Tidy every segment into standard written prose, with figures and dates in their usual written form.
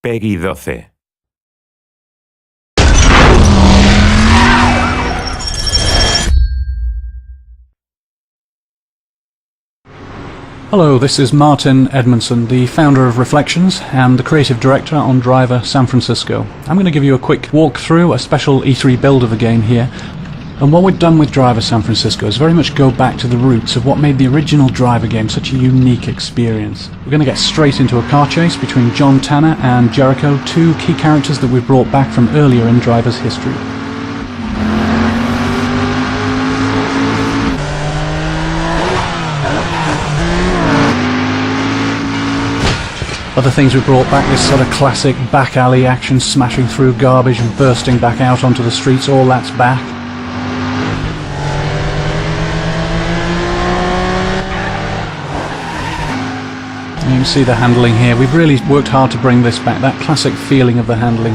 Peggy 12. Hello, this is Martin Edmondson, the founder of Reflections and the creative director on Driver San Francisco. I'm going to give you a quick walkthrough, a special E3 build of the game here. And what we've done with Driver San Francisco is very much go back to the roots of what made the original Driver game such a unique experience. We're going to get straight into a car chase between John Tanner and Jericho, two key characters that we've brought back from earlier in Driver's history. Other things we brought back, this sort of classic back alley action, smashing through garbage and bursting back out onto the streets, all that's back. You can see the handling here. We've really worked hard to bring this back, that classic feeling of the handling.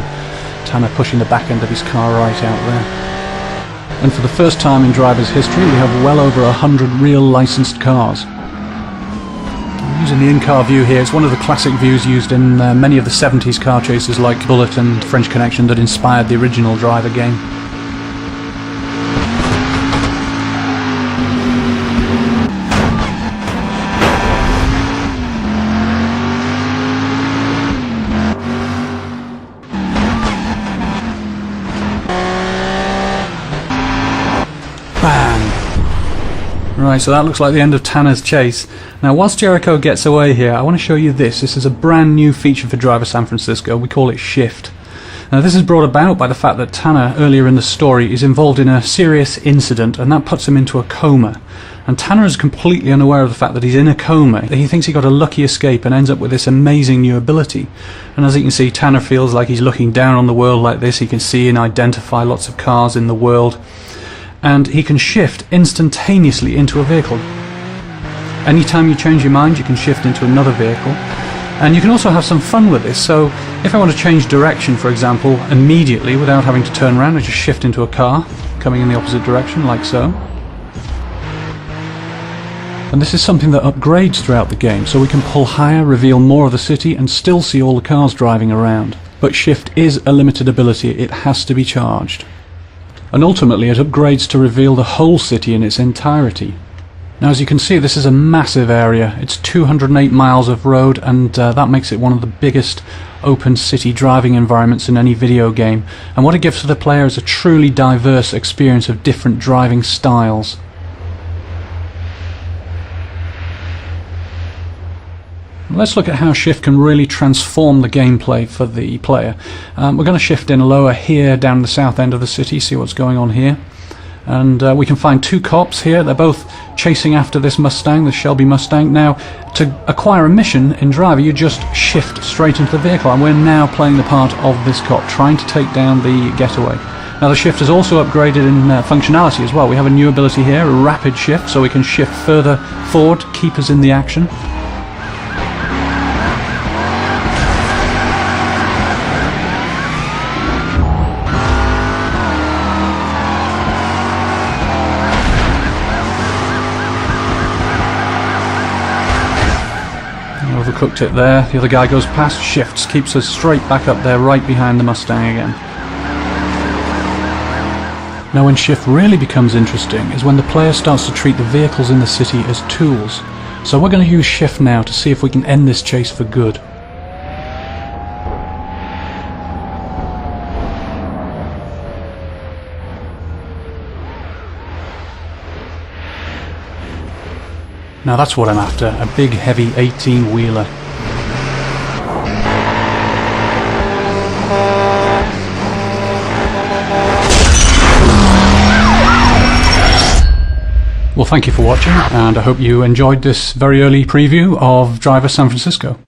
Tanner pushing the back end of his car right out there. And for the first time in Driver's history, we have well over 100 real licensed cars. Using the in-car view here, it's one of the classic views used in many of the 70s car chases like Bullet and French Connection that inspired the original Driver game. Bang! Right, so that looks like the end of Tanner's chase. Now, whilst Jericho gets away here, I want to show you this. This is a brand new feature for Driver San Francisco. We call it Shift. Now, this is brought about by the fact that Tanner, earlier in the story, is involved in a serious incident, and that puts him into a coma. And Tanner is completely unaware of the fact that he's in a coma. He thinks he got a lucky escape and ends up with this amazing new ability. And as you can see, Tanner feels like he's looking down on the world like this. He can see and identify lots of cars in the world. And he can shift instantaneously into a vehicle. Anytime you change your mind, you can shift into another vehicle. And you can also have some fun with this. So if I want to change direction, for example, immediately without having to turn around, I just shift into a car coming in the opposite direction, like so. And this is something that upgrades throughout the game, so we can pull higher, reveal more of the city, and still see all the cars driving around. But shift is a limited ability. It has to be charged. And ultimately it upgrades to reveal the whole city in its entirety. Now, as you can see, this is a massive area. It's 208 miles of road, and that makes it one of the biggest open city driving environments in any video game. And what it gives to the player is a truly diverse experience of different driving styles. Let's look at how Shift can really transform the gameplay for the player. We're going to shift in lower here down the south end of the city, see what's going on here. And we can find two cops here. They're both chasing after this Mustang, the Shelby Mustang. Now, to acquire a mission in Driver, you just shift straight into the vehicle, and we're now playing the part of this cop, trying to take down the getaway. Now, the shift is also upgraded in functionality as well. We have a new ability here, a rapid shift, so we can shift further forward, keep us in the action. Overcooked it there. The other guy goes past, shifts, keeps us straight back up there, right behind the Mustang again. Now, when Shift really becomes interesting is when the player starts to treat the vehicles in the city as tools. So we're going to use Shift now to see if we can end this chase for good. Now that's what I'm after, a big heavy 18-wheeler. Well, thank you for watching, and I hope you enjoyed this very early preview of Driver San Francisco.